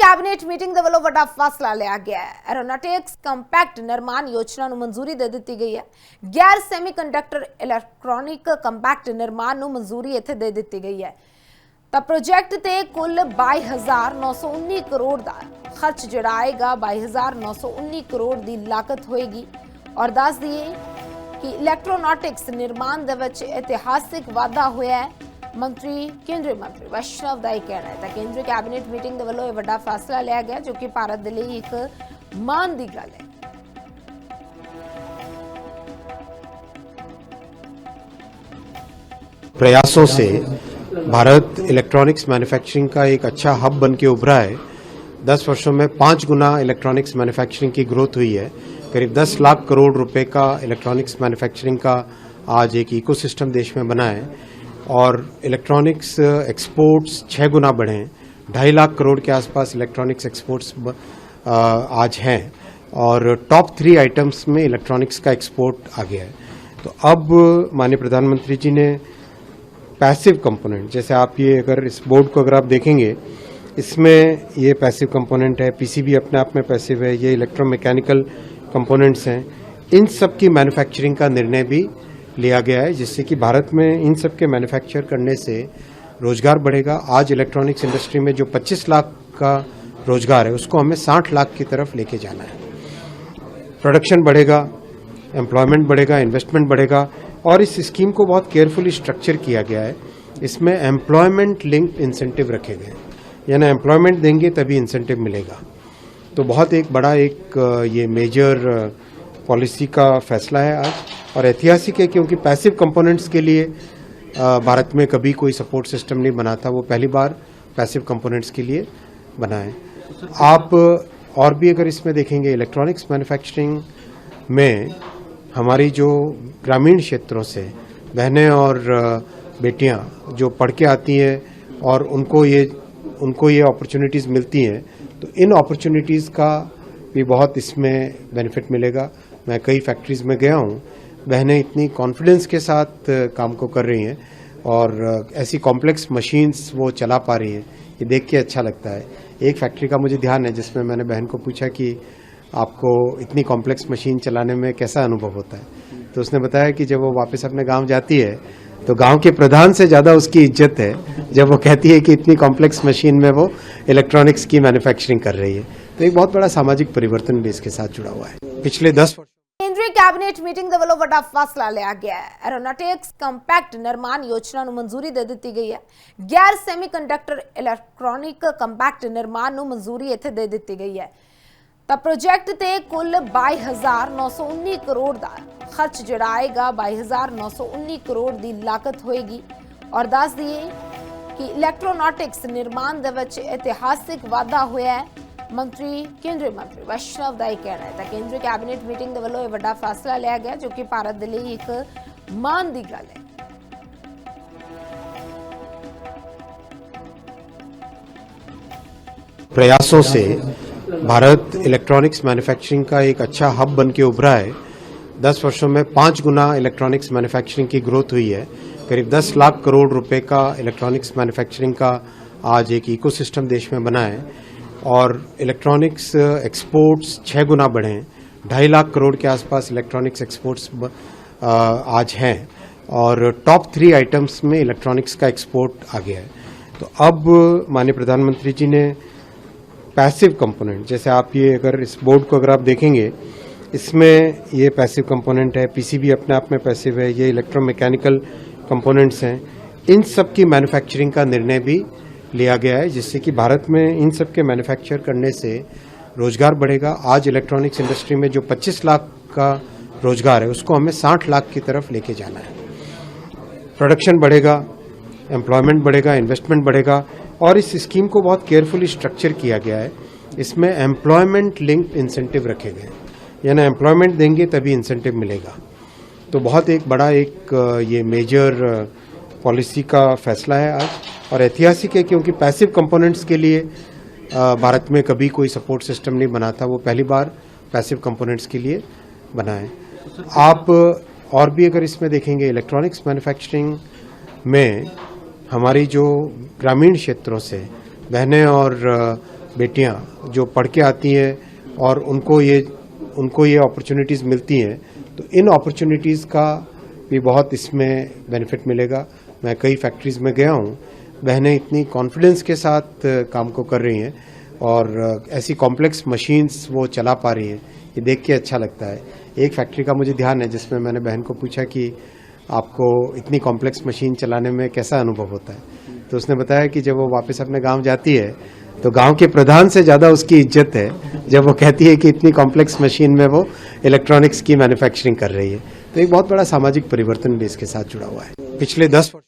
Cabinet meeting ਦੇ ਵੱਲੋਂ ਵੱਡਾ ਫੈਸਲਾ ਲਿਆ ਗਿਆ ਹੈ। ਐਰੋਨੌਟਿਕਸ ਕੰਪੈਕਟ ਨਿਰਮਾਣ ਯੋਜਨਾ ਨੂੰ ਮਨਜ਼ੂਰੀ ਦੇ ਦਿੱਤੀ ਗਈ ਹੈ। ਗੈਰ ਸੈਮੀਕੰਡਕਟਰ ਇਲੈਕਟ੍ਰੋਨਿਕ ਕੰਪੈਕਟ ਨਿਰਮਾਣ ਨੂੰ ਮਨਜ਼ੂਰੀ ਇੱਥੇ ਦੇ ਦਿੱਤੀ ਗਈ ਹੈ। ਤਾਂ ਪ੍ਰੋਜੈਕਟ ਤੇ ਕੁੱਲ 22,919 ਕਰੋੜ ਦਾ ਖਰਚ ਜਿਹੜਾ ਆਏਗਾ। 22,919 ਕਰੋੜ ਦੀ ਲਾਗਤ ਹੋਏਗੀ। ਔਰ ਦੱਸ ਦਈਏ ਕਿ ਇਲੈਕਟ੍ਰੋਨੌਟਿਕਸ ਨਿਰਮਾਣ ਦੇ ਵਿੱਚ ਇਤਿਹਾਸਿਕ ਵਾਧਾ ਹੋਇਆ ਹੈ। ਮੰਤਰੀ ਕੇਂਦਰੀ ਮੰਤਰੀ ਵੈਸ਼ਨਵ ਦਾ ਇਹ ਕਹਿਣਾ ਹੈ। ਤਾਂ ਕੇਂਦਰੀ ਕੈਬਨਿਟ ਮੀਟਿੰਗ ਦੇ ਵੱਲੋਂ ਇਹ ਵੱਡਾ ਫੈਸਲਾ ਲਿਆ ਗਿਆ ਜੋ ਕਿ ਭਾਰਤ ਦੇ ਲਈ ਇੱਕ ਮਾਣ ਦੀ ਗੱਲ ਹੈ। प्रयासों से भारत इलेक्ट्रॉनिक्स मैन्युफैक्चरिंग का एक अच्छा हब बन के उभरा है। 10 वर्षों में 5 गुना इलेक्ट्रॉनिक्स मैन्युफैक्चरिंग की ग्रोथ हुई है। करीब 10 लाख करोड़ रुपए का इलेक्ट्रॉनिक्स मैन्युफैक्चरिंग का आज एक इकोसिस्टम देश में बना है और इलेक्ट्रॉनिक्स एक्सपोर्ट्स 6 गुना बढ़े हैं। 2.5 लाख करोड़ के आसपास इलेक्ट्रॉनिक्स एक्सपोर्ट्स आज हैं और टॉप 3 आइटम्स में इलेक्ट्रॉनिक्स का एक्सपोर्ट आ गया है। तो अब माननीय प्रधानमंत्री जी ने पैसिव कंपोनेंट, जैसे आप ये अगर इस बोर्ड को अगर आप देखेंगे, इसमें ये पैसिव कंपोनेंट है, पीसीबी अपने आप में पैसिव है, ये इलेक्ट्रोमैकेनिकल कंपोनेंट्स हैं, इन सब की मैन्युफैक्चरिंग का निर्णय भी लिया गया है जिससे कि भारत में इन सब के मैन्युफैक्चर करने से रोजगार बढ़ेगा। आज इलेक्ट्रॉनिक्स इंडस्ट्री में जो 25 लाख का रोजगार है उसको हमें 60 लाख की तरफ लेके जाना है। प्रोडक्शन बढ़ेगा, एम्प्लॉयमेंट बढ़ेगा, इन्वेस्टमेंट बढ़ेगा और इस स्कीम को बहुत केयरफुली स्ट्रक्चर किया गया है। इसमें एम्प्लॉयमेंट लिंक्ड इंसेंटिव रखे गए, यानी एम्प्लॉयमेंट देंगे तभी इंसेंटिव मिलेगा। तो बहुत एक बड़ा एक ये मेजर पॉलिसी का फैसला है आज और ऐतिहासिक है क्योंकि पैसिव कंपोनेंट्स के लिए भारत में कभी कोई सपोर्ट सिस्टम नहीं बना था। वो पहली बार पैसिव कंपोनेंट्स के लिए बना है। आप और भी अगर इसमें देखेंगे, इलेक्ट्रॉनिक्स मैन्युफैक्चरिंग में हमारी जो ग्रामीण क्षेत्रों से बहनें और बेटियां जो पढ़ के आती हैं और उनको ये अपॉर्चुनिटीज़ मिलती हैं, तो इन अपॉर्चुनिटीज़ का भी बहुत इसमें बेनिफिट मिलेगा। मैं कई फैक्ट्रीज़ में गया हूँ, बहनें इतनी कॉन्फिडेंस के साथ काम को कर रही हैं और ऐसी कॉम्प्लेक्स मशीन्स वो चला पा रही हैं, ये देख के अच्छा लगता है। एक फैक्ट्री का मुझे ध्यान है जिसमें मैंने बहन को पूछा कि आपको इतनी कॉम्प्लेक्स मशीन चलाने में कैसा अनुभव होता है, तो उसने बताया कि जब वो वापस अपने गांव जाती है तो गांव के प्रधान से ज़्यादा उसकी इज्जत है जब वो कहती है कि इतनी कॉम्प्लेक्स मशीन में वो इलेक्ट्रॉनिक्स की मैन्युफैक्चरिंग कर रही है। तो एक बहुत बड़ा सामाजिक परिवर्तन भी इसके साथ जुड़ा हुआ है। पिछले 10 वर्ष ਕੇਂਦਰੀ ਕੈਬਨਿਟ ਮੀਟਿੰਗ ਦੇ ਵੱਲੋਂ ਵੱਡਾ ਫੈਸਲਾ ਲਿਆ ਗਿਆ ਹੈ। ਐਰੋਨੌਟਿਕਸ ਕੰਪੈਕਟ ਨਿਰਮਾਣ ਯੋਜਨਾ ਨੂੰ ਮਨਜ਼ੂਰੀ ਦੇ ਦਿੱਤੀ ਗਈ ਹੈ। ਗੈਰ ਸੈਮੀਕੰਡਕਟਰ ਇਲੈਕਟ੍ਰੋਨਿਕ ਕੰਪੈਕਟ ਨਿਰਮਾਣ ਨੂੰ ਮਨਜ਼ੂਰੀ ਇੱਥੇ ਦੇ ਦਿੱਤੀ ਗਈ ਹੈ। ਤਾਂ ਪ੍ਰੋਜੈਕਟ ਤੇ ਕੁੱਲ 22,919 ਕਰੋੜ ਦਾ ਖਰਚ ਜਿਹੜਾ ਆਏਗਾ। 22,919 ਕਰੋੜ ਦੀ ਲਾਗਤ ਹੋਏਗੀ। ਔਰ ਦੱਸ ਦਈਏ ਕਿ ਇਲੈਕਟ੍ਰੋਨੌਟਿਕਸ ਨਿਰਮਾਣ ਦੇ ਵਿੱਚ ਇਤਿਹਾਸਿਕ ਵਾਧਾ ਹੋਇਆ ਹੈ। ਮੰਤਰੀ ਕੇਂਦਰੀ ਮੰਤਰੀ ਵੈਸ਼ਨਵ ਦਾ ਇਹ ਕਹਿਣਾ ਹੈ। ਤਾਂ ਕੇਂਦਰੀ ਕੈਬਨਿਟ ਮੀਟਿੰਗ ਦੇ ਵੱਲੋਂ ਇਹ ਵੱਡਾ ਫੈਸਲਾ ਲਿਆ ਗਿਆ ਜੋ ਕਿ ਭਾਰਤ ਦੇ ਲਈ ਇੱਕ ਮਾਣ ਦੀ ਗੱਲ ਹੈ। प्रयासों से भारत इलेक्ट्रॉनिक्स मैन्युफैक्चरिंग का एक अच्छा हब बन के उभरा है। 10 वर्षों में 5 गुना इलेक्ट्रॉनिक्स मैन्युफैक्चरिंग की ग्रोथ हुई है। करीब 10 लाख करोड़ रुपए का इलेक्ट्रॉनिक्स मैन्युफैक्चरिंग का आज एक इकोसिस्टम देश में बना है और इलेक्ट्रॉनिक्स एक्सपोर्ट्स 6 गुना बढ़े हैं। 2.5 लाख करोड़ के आसपास इलेक्ट्रॉनिक्स एक्सपोर्ट्स आज हैं और टॉप 3 आइटम्स में इलेक्ट्रॉनिक्स का एक्सपोर्ट आ गया है। तो अब माननीय प्रधानमंत्री जी ने पैसिव कंपोनेंट, जैसे आप ये अगर इस बोर्ड को अगर आप देखेंगे, इसमें ये पैसिव कंपोनेंट है, पीसीबी अपने आप में पैसिव है, ये इलेक्ट्रोमैकेनिकल कंपोनेंट्स हैं, इन सब की मैन्युफैक्चरिंग का निर्णय भी लिया गया है जिससे कि भारत में इन सब के मैन्युफैक्चर करने से रोजगार बढ़ेगा। आज इलेक्ट्रॉनिक्स इंडस्ट्री में जो 25 लाख का रोजगार है उसको हमें 60 लाख की तरफ लेके जाना है। प्रोडक्शन बढ़ेगा, एम्प्लॉयमेंट बढ़ेगा, इन्वेस्टमेंट बढ़ेगा और इस स्कीम को बहुत केयरफुली स्ट्रक्चर किया गया है। इसमें एम्प्लॉयमेंट लिंक्ड इंसेंटिव रखे गए, यानी एम्प्लॉयमेंट देंगे तभी इंसेंटिव मिलेगा। तो बहुत एक बड़ा एक ये मेजर पॉलिसी का फैसला है आज और ऐतिहासिक है क्योंकि पैसिव कंपोनेंट्स के लिए भारत में कभी कोई सपोर्ट सिस्टम नहीं बना था। वो पहली बार पैसिव कंपोनेंट्स के लिए बना है। आप और भी अगर इसमें देखेंगे, इलेक्ट्रॉनिक्स मैन्युफैक्चरिंग में हमारी जो ग्रामीण क्षेत्रों से बहनें और बेटियां जो पढ़ के आती हैं और उनको ये अपॉर्चुनिटीज़ मिलती हैं, तो इन अपॉर्चुनिटीज़ का भी बहुत इसमें बेनिफिट मिलेगा। मैं कई फैक्ट्रीज़ में गया हूँ, बहनें इतनी कॉन्फिडेंस के साथ काम को कर रही हैं और ऐसी कॉम्प्लेक्स मशीन्स वो चला पा रही हैं, ये देख के अच्छा लगता है। एक फैक्ट्री का मुझे ध्यान है जिसमें मैंने बहन को पूछा कि आपको इतनी कॉम्प्लेक्स मशीन चलाने में कैसा अनुभव होता है, तो उसने बताया कि जब वो वापस अपने गांव जाती है तो गांव के प्रधान से ज़्यादा उसकी इज्जत है जब वो कहती है कि इतनी कॉम्प्लेक्स मशीन में वो इलेक्ट्रॉनिक्स की मैन्युफैक्चरिंग कर रही है। तो एक बहुत बड़ा सामाजिक परिवर्तन भी इसके साथ जुड़ा हुआ है। पिछले 10 वर्ष